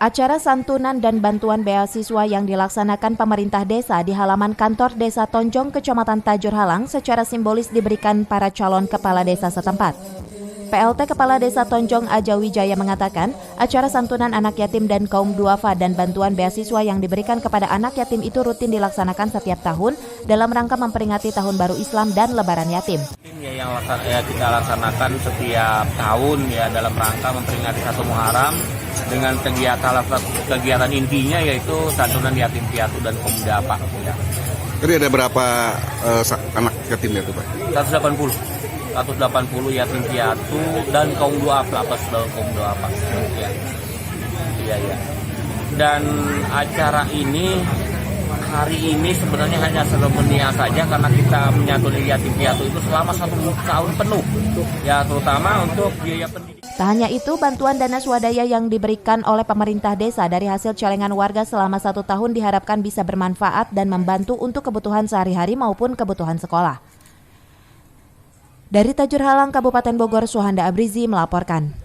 Acara santunan dan bantuan beasiswa yang dilaksanakan pemerintah desa di halaman kantor Desa Tonjong, Kecamatan Tajur Halang secara simbolis diberikan para calon kepala desa setempat. PLT Kepala Desa Tonjong Aja Wijaya mengatakan, acara santunan anak yatim dan kaum duafa dan bantuan beasiswa yang diberikan kepada anak yatim itu rutin dilaksanakan setiap tahun dalam rangka memperingati Tahun Baru Islam dan Lebaran Yatim. Yang kita laksanakan setiap tahun ya dalam rangka memperingati 1 Muharram dengan kegiatan intinya yaitu santunan yatim piatu dan kaum duafa. Ya. Jadi ada berapa anak yatim ya, Pak? 180 yatim piatu dan kaum duafa, kaum duafa. Ya. Iya. Dan acara ini hari ini sebenarnya hanya seremonial saja karena kita menyantuni yatim piatu itu selama 1 tahun penuh. Ya, terutama untuk biaya pendidikan. Tak hanya itu, bantuan dana swadaya yang diberikan oleh pemerintah desa dari hasil celengan warga selama 1 tahun diharapkan bisa bermanfaat dan membantu untuk kebutuhan sehari-hari maupun kebutuhan sekolah. Dari Tajur Halang, Kabupaten Bogor, Suhanda Abrizi melaporkan.